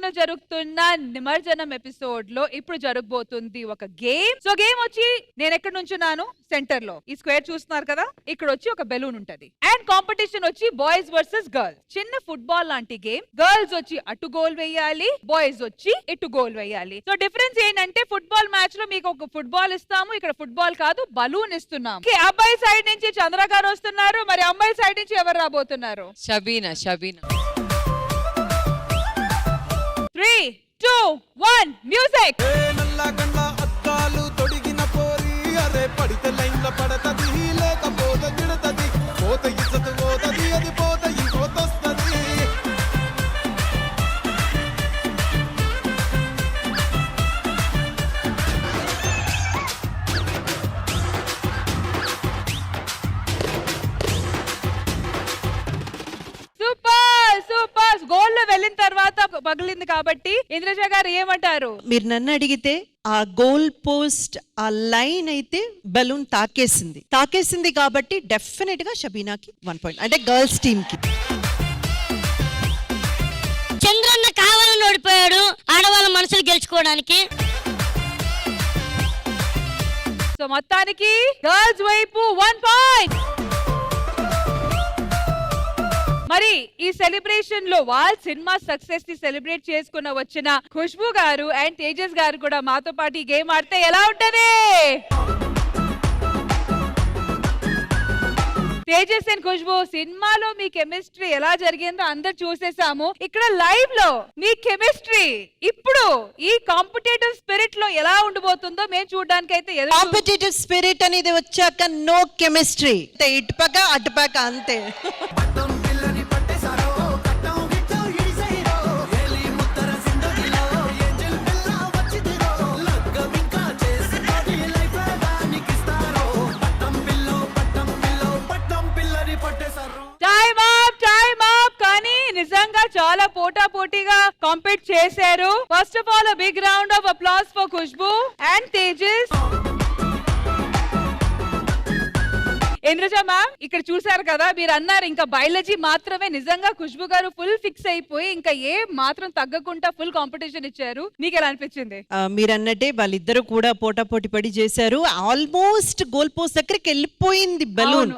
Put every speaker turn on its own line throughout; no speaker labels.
లో జరుగుతున్న నిమజ్జనం ఎపిసోడ్ లో ఇప్పుడు జరగబోతుంది ఒక గేమ్. సో గేమ్ వచ్చి నేను ఎక్కడ నుంచున్నాను సెంటర్ లో, ఈ స్క్వేర్ చూస్తున్నారు కదా, ఇక్కడ వచ్చి ఒక బెలూన్ ఉంటది అండ్ కాంపిటీషన్ వచ్చి బాయ్స్ వర్సెస్ గర్ల్స్. చిన్న ఫుట్బాల్ లాంటి గేమ్. గర్ల్స్ వచ్చి అటు గోల్ వేయాలి, బాయ్స్ వచ్చి ఇటు గోల్ వేయాలి. సో డిఫరెన్స్ ఏంటంటే ఫుట్బాల్ మ్యాచ్ లో మీకు ఒక ఫుట్బాల్ ఇస్తాము, ఇక్కడ ఫుట్బాల్ కాదు బలూన్ ఇస్తున్నాం. అబ్బాయి సైడ్ నుంచి చంద్ర గారు వస్తున్నారు, మరి అమ్మాయి సైడ్ నుంచి ఎవరు రాబోతున్నారు?
షబీనా.
3, 2, 1 మ్యూజిక్.
పడితే లైన్ లో పడతది, లేకపోతే తిడతది, పోతే ఇచ్చత పోతది, అది పోతే ఇంకోతొస్తది.
Super super. గోల్ లో వెళ్ళిన తర్వాత పగిలింది కాబట్టి ఇంద్రజ గారు ఏమంటారు?
మీరు నన్ను అడిగితే ఆ గోల్ పోస్ట్ ఆ లైన్ అయితే బలూన్ తాకేసింది కాబట్టి డెఫినెట్ గా షబీనాకి 1 పాయింట్, అంటే గర్ల్స్ టీమ్ కి.
చంద్రన్న కావాలని ఓడిపోయాడు ఆడవాళ్ళ మనసులు గెలుచుకోవడానికి.
సో మొత్తానికి గర్ల్స్ వైపు 1 పాయింట్. మరి ఈ సెలబ్రేషన్ లో వాళ్ళ సినిమా సక్సెస్ ని సెలబ్రేట్ చేసుకున్న వచ్చిన ఖుష్బూ గారు అండ్ తేజస్ గారు కూడా మాతో పాటు ఈ గేమ్ ఆడితే ఎలా ఉంటది? తేజస్ అండ్ ఖుష్బూ, సినిమాలో మీ కెమిస్ట్రీ ఎలా జరిగిందో అందరు చూసేసాము. ఇక్కడ లైవ్ లో మీ కెమిస్ట్రీ ఇప్పుడు ఈ కాంపిటేటివ్ స్పిరిట్ లో ఎలా ఉండబోతుందో మేము చూడడానికి అయితే.
కాంపిటేటివ్ స్పిరిట్ అనేది వచ్చాక నో కెమిస్ట్రీ, ఇటుపక్క అటుపక్క అంతే.
నిజంగా చాలా పోటాపోటీగా కాంపీట్ చేశారు. First of all big round of applause for Khushbu and Tejas. Indraja ma'am, ఇక్కడ చూసారు కదా, మీరు అన్నారు ఇంకా బయాలజీ మాత్రమే. నిజంగా ఖుష్బూ గారు ఫుల్ ఫిక్స్ అయిపోయి ఇంకా ఏ మాత్రం తగ్గకుండా ఫుల్ కాంపిటీషన్ ఇచ్చారు. మీకు ఎలా అనిపించింది?
మీరు అన్నట్టే వాళ్ళిద్దరు కూడా పోటాపోటీ పడి చేశారు. ఆల్మోస్ట్ గోల్ పోస్ట్ దగ్గరికి వెళ్ళిపోయింది బలూన్.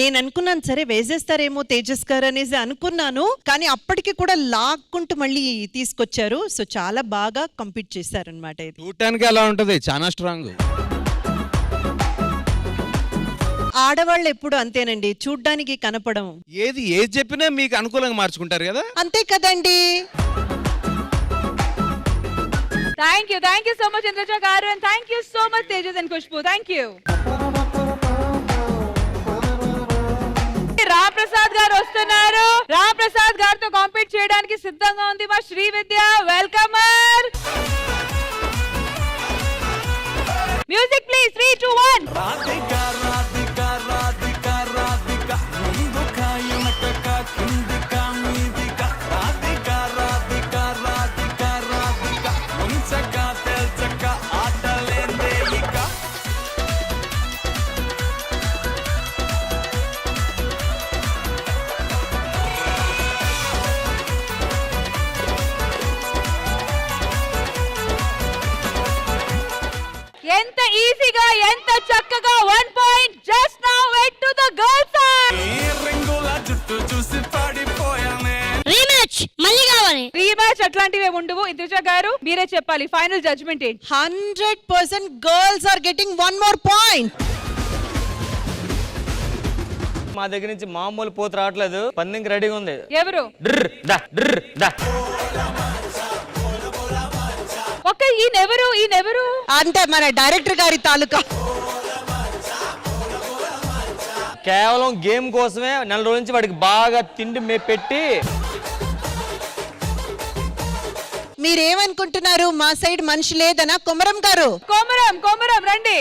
నేను అనుకున్నాను సరే వేసేస్తారేమో తేజస్ గారు అనేసి అనుకున్నాను, కానీ అప్పటికి కూడా లాక్కుంటూ మళ్ళీ తీసుకొచ్చారు. సో చాలా బాగా కంపీట్ చేశారు అనమాట.
చూడటానికి ఎలా ఉంటది, చాలా స్ట్రాంగ్.
ఆడవాళ్ళు ఎప్పుడు అంతేనండి, చూడ్డానికి కనపడం.
ఏది చెప్పినా మీకు అనుకూలంగా మార్చుకుంటారు కదా,
అంతే కదండి.
Thank you so much Indraja garu, and thank you so much Tejas and Khushbu. Thank you. Ramprasad garu వస్తున్నారు. రామప్రసాద్ గారితో కాంపీట్ చేయడానికి సిద్ధంగా ఉంది మా శ్రీవిద్య. వెల్కమర్. Music please. 3, 2, 1. ఎంత ఈజీగా ఎంత చక్కగా 1 point. Just now wait to the girls side.
Rematch మళ్ళీ కావాలి.
రీమ్యాచ్ అట్లాంటివే ఉండవు. ఇంద్రజ గారు మీరే చెప్పాలి, ఫైనల్ జడ్జ్మెంట్ ఏంటి?
100% girls are getting 1 more point.
మా దగ్గర నుంచి మామూలు పోతు రావట్లేదు, పందెంకి రెడీగా ఉంది.
ఎవరు? ఈయనెవరు?
అంటే మన డైరెక్టర్ గారి తాలూకా.
కేవలం గేమ్ కోసమే నెల రోజుల నుంచి వాడికి బాగా తిండి పెట్టి.
మీరేమనుకుంటున్నారు, మా సైడ్ మనిషి లేదనా? కొమరం గారు,
కొమరం రండి.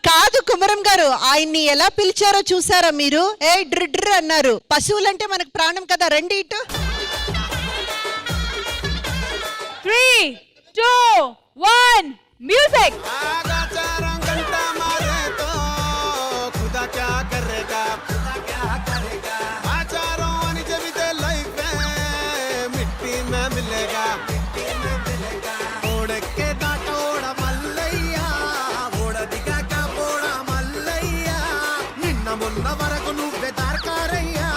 కాదు కుమరం గారు, ఆయన్ని ఎలా పిలిచారో చూసారా మీరు? ఏ డ్రిడ్ర్ అన్నారు. పశువులంటే మనకు ప్రాణం కదా, రండి ఇటు.
3, 2, 1 మ్యూజిక్.
खुदा क्या करेगा, आचारों మెల్లగా ఓడెక్కే దాట ఓడ మల్లయ్య ఓడ దిగాక పోడ మల్లయ్య నిన్న మొన్న వరకు నువ్వే దార్కారయ్యా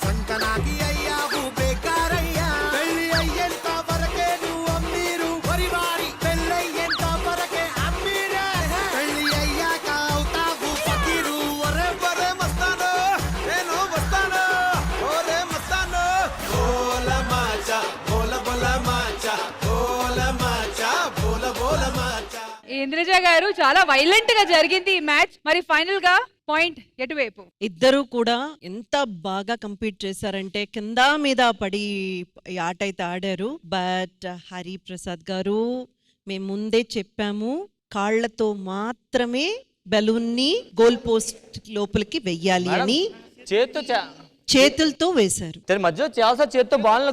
సంకనాకి అయ్యావు బేకారయ్యా పెళ్ళి అయ్యేంత వరకే నువ్వు అమ్మీరు వరివారి పెళ్ళయ్యేంత వరకే అమ్మీరే పెళ్ళి అయ్యాక అవుతావు ఫకీరు ఒరే ఒరే మస్తాను నేను వస్తాను ఓరే మస్తాను బోల మాచా బోల బోల మాచా బోల మాచా బోల బోల మాచా.
ఇంద్రజ గారు చాలా వైలెంట్ గా జరిగింది ఈ మ్యాచ్. మరి ఫైనల్ గా పాయింట్ ఎటువైపు?
ఇద్దరు కూడా ఎంత బాగా కంపీట్ చేశారంటే కింద మీద పడి ఈ ఆట అయితే ఆడారు. బట్ హరిప్రసాద్ గారు మేము ముందే చెప్పాము, కాళ్లతో మాత్రమే బెలూన్ ని గోల్ పోస్ట్ లోపలికి వెయ్యాలి అని. చేతులతో వేశారు.
మధ్యలో చాలా చేత్తో బాల్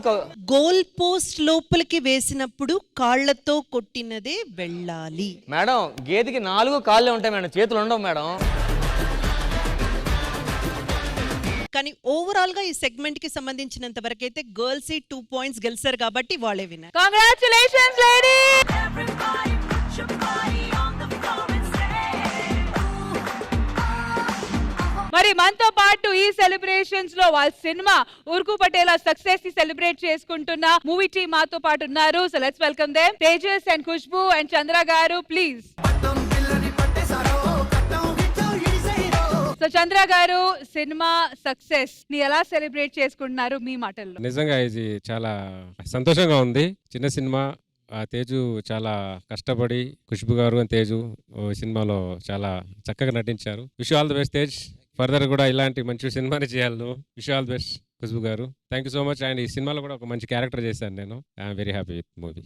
గోల్ పోస్ట్ లోపలికి వేసినప్పుడు కాళ్లతో కొట్టినదే వెళ్ళాలి.
మేడం గేదెకి 4 కాళ్ళే ఉంటాయి మేడం, చేతులు ఉండవు మేడం.
కానీ ఓవరాల్ గా ఈ సెగ్మెంట్ కి సంబంధించినంత వరకు అయితే గర్ల్స్ 2 పాయింట్స్ గెలిచారు కాబట్టి వాళ్ళే విన్నారు.
Congratulations lady. మరి మనతో పాటు ఈ సెలబ్రేషన్స్ లో వాళ్ళ సినిమా ఉరుకు పటేలా సక్సెస్ ని సెలబ్రేట్ చేసుకుంటున్న మూవీ టీమ్ మాతో పాటు ఉన్నారు. So let's welcome them. Tejas and Khushbu and Chandra garu please. So చంద్ర గారు, సినిమా సక్సెస్ ని ఎలా సెలబ్రేట్ చేసుకుంటున్నారు మీ మాటల్లో?
నిజంగా ఇది చాలా సంతోషంగా ఉంది. చిన్న సినిమా, తేజు చాలా కష్టపడి, ఖుష్బు గారు అండ్ తేజు సినిమాలో చాలా చక్కగా నటించారు. Wish all the best Tej, further కూడా ఇలాంటి మంచి సినిమాని చేయాలి నువ్వు. Wish all the best Khushbu garu. Thank you so much. And ఈ సినిమాలో కూడా ఒక మంచి క్యారెక్టర్ చేశాను నేను. I'm very happy with movie.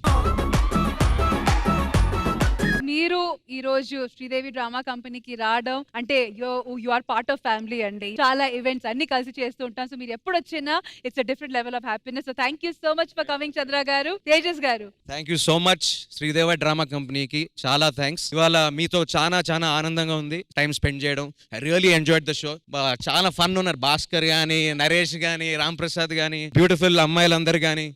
మీరు ఈ రోజు శ్రీదేవి డ్రామా కంపెనీకి రావడం అంటే you are part of family అండి. చాలా ఈవెంట్స్ అన్ని కలిసి చేస్తూ ఉంటాం. సో మీరు ఎప్పుడు వచ్చినా it's a different level of happiness. So thank you so much for coming Chandra garu. Tejas garu,
thank you so much Sridevi drama కంపెనీకి చాలా థ్యాంక్స్. ఇవాళ మీతో చాలా చాలా ఆనందంగా ఉంది టైం స్పెండ్ చేయడం. I really enjoyed the show. చాలా ఫన్ ఉన్నారు. భాస్కర్ గానీ, నరేష్ గానీ, రామ్ ప్రసాద్ గానీ, బ్యూటిఫుల్ అమ్మాయిలందరూ గానీ,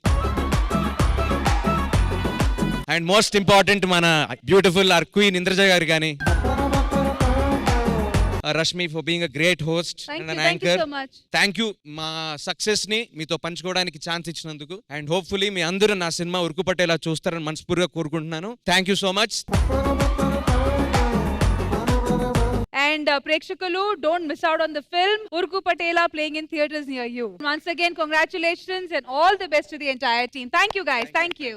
అండ్ మోస్ట్ ఇంపార్టెంట్ మన బ్యూటిఫుల్ ఆర్ క్వీన్ ఇంద్రజ గారు కానీ, Rashmi for being a great host and an anchor. Thank you మా సక్సెస్ ని మీతో పంచుకోవడానికి ఛాన్స్ ఇచ్చినందుకు. అండ్ హోప్ఫుల్లీ మీ అందరూ నా సినిమా ఉరుకు పట్టేలా చూస్తారని మనస్ఫూర్తిగా కోరుకుంటున్నాను. Thank you so much.
And ప్రేక్షకులు, don't miss out on the film Urku Patela playing in theaters near you. Once again, congratulations and all the best to the entire team. Thank you guys. Thank you.